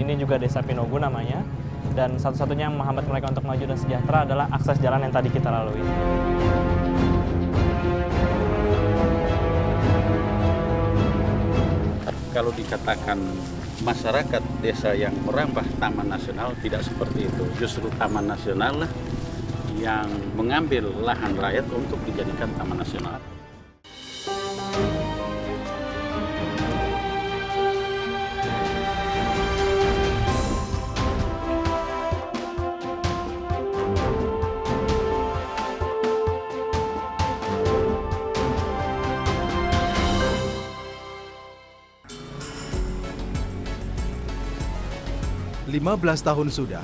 ini juga Desa Pinogu namanya. Dan satu-satunya yang menghambat mereka untuk maju dan sejahtera adalah akses jalan yang tadi kita lalui. Kalau dikatakan masyarakat desa yang merambah Taman Nasional, tidak seperti itu. Justru Taman Nasional lah yang mengambil lahan rakyat untuk dijadikan Taman Nasional. Lima belas tahun sudah,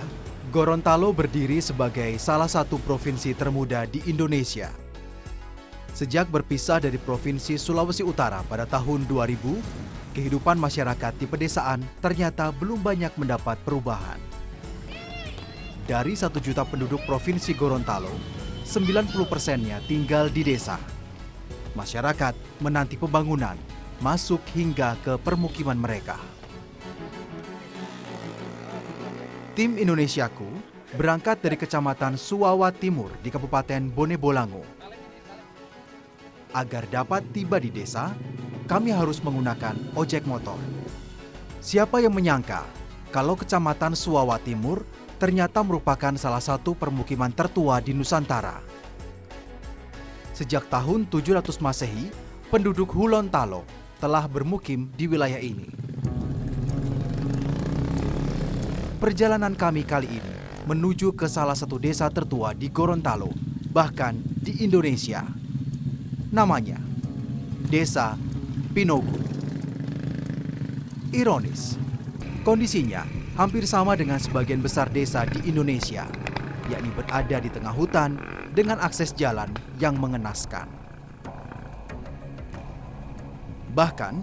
Gorontalo berdiri sebagai salah satu provinsi termuda di Indonesia. Sejak berpisah dari Provinsi Sulawesi Utara pada tahun 2000, kehidupan masyarakat di pedesaan ternyata belum banyak mendapat perubahan. Dari 1 juta penduduk Provinsi Gorontalo, 90%-nya tinggal di desa. Masyarakat menanti pembangunan masuk hingga ke permukiman mereka. Tim Indonesiaku berangkat dari Kecamatan Suwawa Timur di Kabupaten Bone Bolango. Agar dapat tiba di desa, kami harus menggunakan ojek motor. Siapa yang menyangka kalau Kecamatan Suwawa Timur ternyata merupakan salah satu permukiman tertua di Nusantara. Sejak tahun 700 Masehi, penduduk Hulontalo telah bermukim di wilayah ini. Perjalanan kami kali ini menuju ke salah satu desa tertua di Gorontalo, bahkan di Indonesia. Namanya Desa Pinogu. Ironis, kondisinya hampir sama dengan sebagian besar desa di Indonesia, yakni berada di tengah hutan dengan akses jalan yang mengenaskan. Bahkan,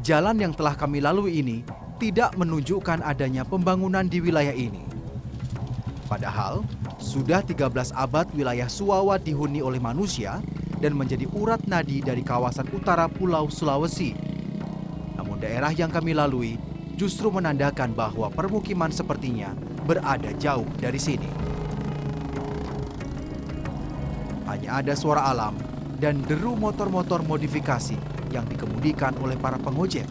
jalan yang telah kami lalui ini tidak menunjukkan adanya pembangunan di wilayah ini. Padahal, sudah 13 abad wilayah Suwawa dihuni oleh manusia dan menjadi urat nadi dari kawasan utara Pulau Sulawesi. Namun daerah yang kami lalui justru menandakan bahwa permukiman sepertinya berada jauh dari sini. Hanya ada suara alam dan deru motor-motor modifikasi yang dikemudikan oleh para pengojek.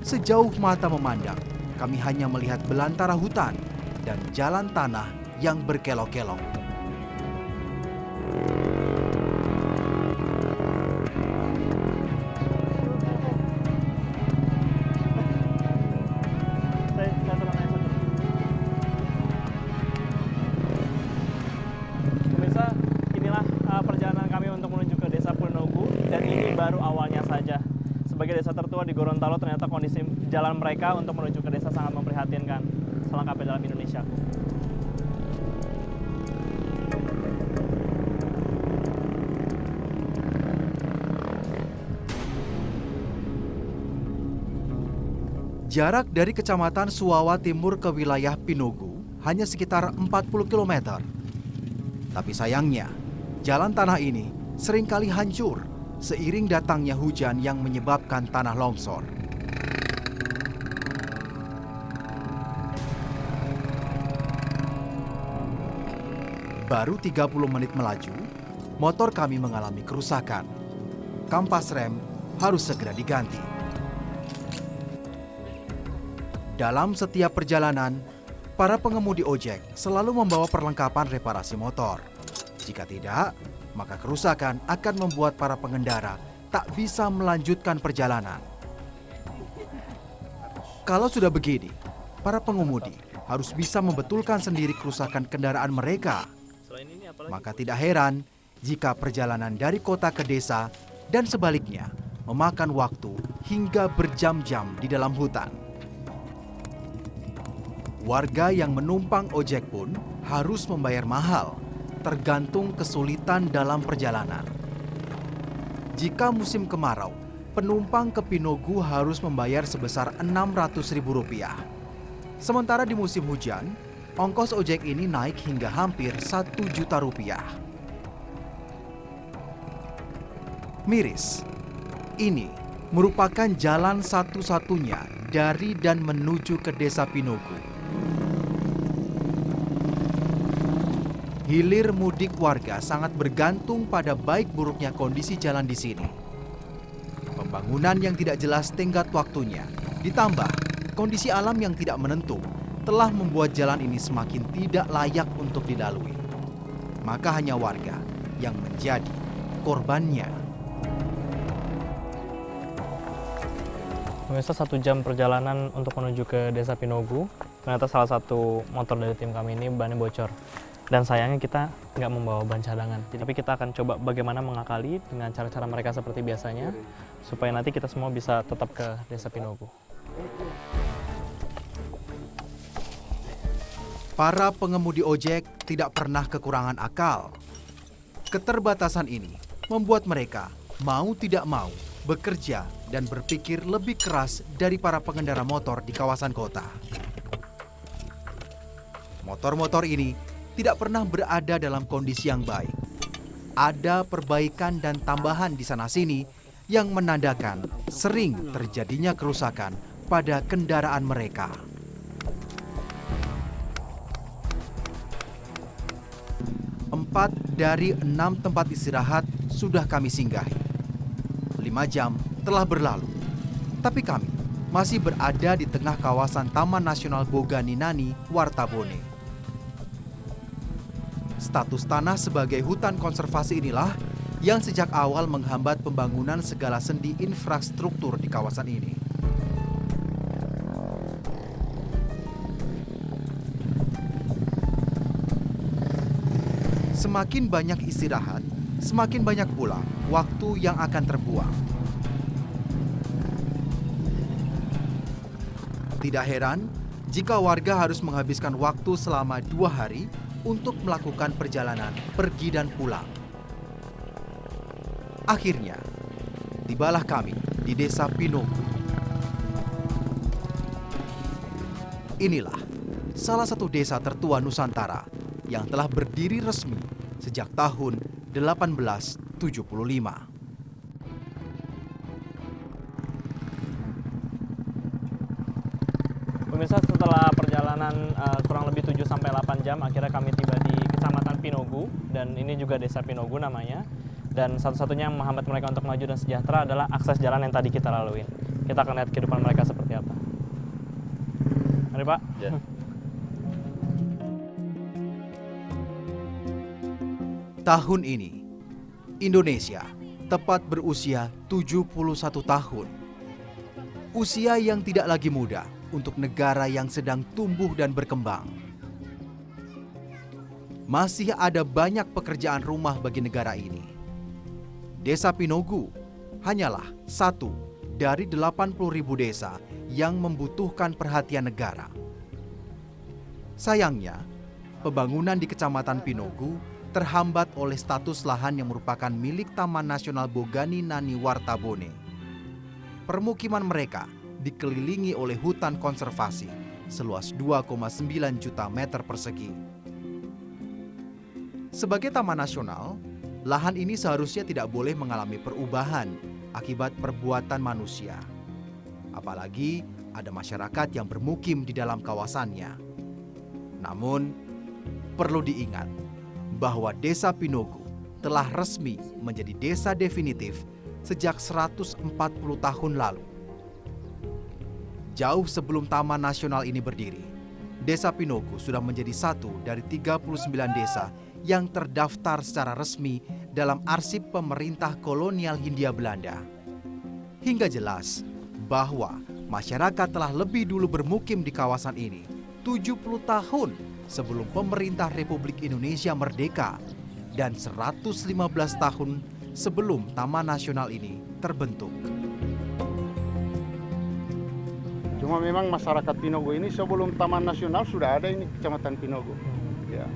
Sejauh mata memandang, kami hanya melihat belantara hutan dan jalan tanah yang berkelok-kelok. Pemirsa, inilah perjalanan kami untuk menuju ke Desa Pinogu, dan ini baru awalnya saja. Sebagai desa tertua di Gorontalo, ternyata kondisi jalan mereka untuk menuju ke desa sangat memprihatinkan. Selengkapnya dalam Indonesia. Jarak dari Kecamatan Suwawa Timur ke wilayah Pinogu hanya sekitar 40 km. Tapi sayangnya, jalan tanah ini seringkali hancur seiring datangnya hujan yang menyebabkan tanah longsor. Baru 30 menit melaju, motor kami mengalami kerusakan. Kampas rem harus segera diganti. Dalam setiap perjalanan, para pengemudi ojek selalu membawa perlengkapan reparasi motor. Jika tidak, maka kerusakan akan membuat para pengendara tak bisa melanjutkan perjalanan. Kalau sudah begini, para pengemudi harus bisa membetulkan sendiri kerusakan kendaraan mereka. Maka tidak heran jika perjalanan dari kota ke desa dan sebaliknya memakan waktu hingga berjam-jam di dalam hutan. Warga yang menumpang ojek pun harus membayar mahal, tergantung kesulitan dalam perjalanan. Jika musim kemarau, penumpang ke Pinogu harus membayar sebesar Rp600.000. Sementara di musim hujan, ongkos ojek ini naik hingga hampir Rp1 juta. Miris, ini merupakan jalan satu-satunya dari dan menuju ke Desa Pinogo. Hilir mudik warga sangat bergantung pada baik buruknya kondisi jalan di sini. Pembangunan yang tidak jelas tenggat waktunya, ditambah kondisi alam yang tidak menentu, telah membuat jalan ini semakin tidak layak untuk dilalui. Maka hanya warga yang menjadi korbannya. Pemirsa, 1 jam perjalanan untuk menuju ke Desa Pinogo. Ternyata salah satu motor dari tim kami ini bannya bocor. Dan sayangnya kita nggak membawa ban cadangan. Tapi kita akan coba bagaimana mengakali dengan cara-cara mereka seperti biasanya, supaya nanti kita semua bisa tetap ke Desa Pinogo. Para pengemudi ojek tidak pernah kekurangan akal. Keterbatasan ini membuat mereka mau tidak mau bekerja dan berpikir lebih keras dari para pengendara motor di kawasan kota. Motor-motor ini tidak pernah berada dalam kondisi yang baik. Ada perbaikan dan tambahan di sana-sini yang menandakan sering terjadinya kerusakan pada kendaraan mereka. 4 dari 6 tempat istirahat sudah kami singgahi. 5 jam telah berlalu, tapi kami masih berada di tengah kawasan Taman Nasional Boganinani, Wartabone. Status tanah sebagai hutan konservasi inilah yang sejak awal menghambat pembangunan segala sendi infrastruktur di kawasan ini. Semakin banyak istirahat, semakin banyak pula waktu yang akan terbuang. Tidak heran jika warga harus menghabiskan waktu selama 2 hari untuk melakukan perjalanan pergi dan pulang. Akhirnya, tibalah kami di Desa Pinogo. Inilah salah satu desa tertua Nusantara yang telah berdiri resmi sejak tahun 1875. Pemirsa, setelah perjalanan kurang lebih 7-8 jam, akhirnya kami tiba di Kecamatan Pinogo, dan ini juga Desa Pinogo namanya. Dan satu-satunya yang menghambat mereka untuk maju dan sejahtera adalah akses jalan yang tadi kita lalui. Kita akan lihat kehidupan mereka seperti apa. Mari Pak. Ya. Tahun ini, Indonesia tepat berusia 71 tahun. Usia yang tidak lagi muda untuk negara yang sedang tumbuh dan berkembang. Masih ada banyak pekerjaan rumah bagi negara ini. Desa Pinogo hanyalah satu dari 80.000 desa yang membutuhkan perhatian negara. Sayangnya, pembangunan di Kecamatan Pinogo terhambat oleh status lahan yang merupakan milik Taman Nasional Boganinani Wartabone. Permukiman mereka dikelilingi oleh hutan konservasi seluas 2,9 juta meter persegi. Sebagai taman nasional, lahan ini seharusnya tidak boleh mengalami perubahan akibat perbuatan manusia. Apalagi ada masyarakat yang bermukim di dalam kawasannya. Namun, perlu diingat bahwa Desa Pinogo telah resmi menjadi desa definitif sejak 140 tahun lalu. Jauh sebelum Taman Nasional ini berdiri, Desa Pinogo sudah menjadi satu dari 39 desa yang terdaftar secara resmi dalam arsip pemerintah kolonial Hindia Belanda. Hingga jelas bahwa masyarakat telah lebih dulu bermukim di kawasan ini 70 tahun sebelum pemerintah Republik Indonesia merdeka dan 115 tahun sebelum Taman Nasional ini terbentuk. Cuma memang masyarakat Pinogo ini sebelum Taman Nasional sudah ada ini Kecamatan Pinogo. Ya.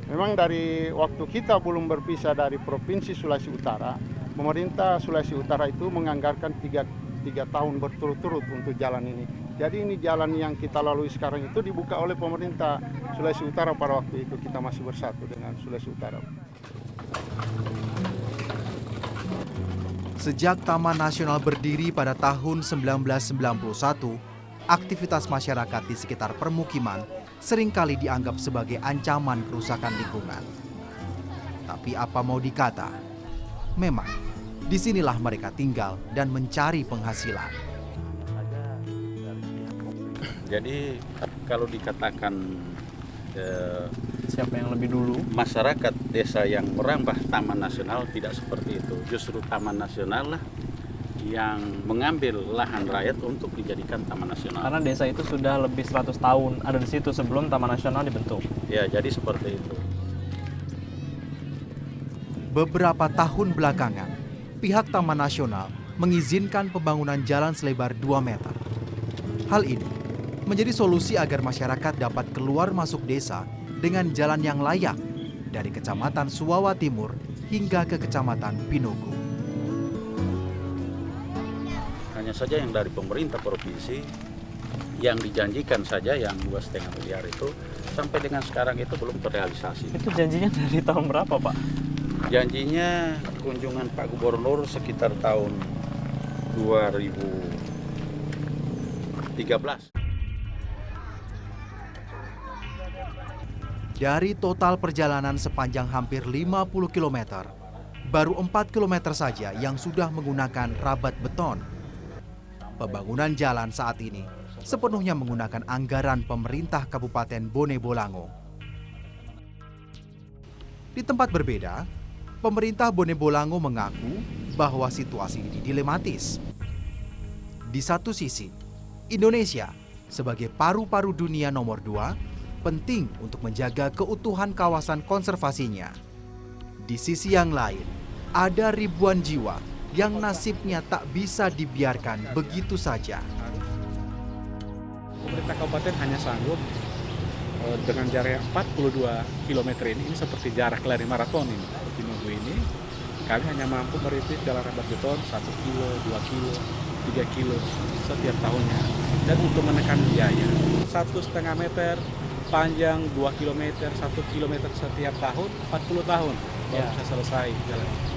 Memang dari waktu kita belum berpisah dari Provinsi Sulawesi Utara, pemerintah Sulawesi Utara itu menganggarkan 3 tahun berturut-turut untuk jalan ini. Jadi ini jalan yang kita lalui sekarang itu dibuka oleh pemerintah Sulawesi Utara pada waktu itu kita masih bersatu dengan Sulawesi Utara. Sejak Taman Nasional berdiri pada tahun 1991, aktivitas masyarakat di sekitar permukiman seringkali dianggap sebagai ancaman kerusakan lingkungan. Tapi apa mau dikata, memang disinilah mereka tinggal dan mencari penghasilan. Jadi kalau dikatakan Siapa yang lebih dulu? masyarakat desa yang merambah Taman Nasional, tidak seperti itu. Justru Taman Nasional lah yang mengambil lahan rakyat untuk dijadikan Taman Nasional. Karena desa itu sudah lebih 100 tahun ada di situ sebelum Taman Nasional dibentuk. Ya, jadi seperti itu. Beberapa tahun belakangan, pihak Taman Nasional mengizinkan pembangunan jalan selebar 2 meter. Hal ini menjadi solusi agar masyarakat dapat keluar masuk desa dengan jalan yang layak dari Kecamatan Suwawa Timur hingga ke Kecamatan Pinogo. Hanya saja yang dari pemerintah provinsi yang dijanjikan saja yang 2,5 miliar itu sampai dengan sekarang itu belum terrealisasi. Itu janjinya dari tahun berapa, Pak? Janjinya kunjungan Pak Gubernur sekitar tahun 2013. Dari total perjalanan sepanjang hampir 50 km, baru 4 km saja yang sudah menggunakan rabat beton. Pembangunan jalan saat ini sepenuhnya menggunakan anggaran pemerintah Kabupaten Bone Bolango. Di tempat berbeda, pemerintah Bone Bolango mengaku bahwa situasi ini dilematis. Di satu sisi, Indonesia sebagai paru-paru dunia nomor 2 penting untuk menjaga keutuhan kawasan konservasinya. Di sisi yang lain, ada ribuan jiwa yang nasibnya tak bisa dibiarkan begitu saja. Pemerintah kabupaten hanya sanggup dengan jarak 42 km ini seperti jarak lari maraton ini. Pinogo ini kami hanya mampu merintis jalan rabat beton 1 kilo, 2 kilo, 3 kilo setiap tahunnya. Dan untuk menekan biaya 1,5 meter panjang 2 km, 1 km setiap tahun, 40 tahun baru bisa selesai jalan.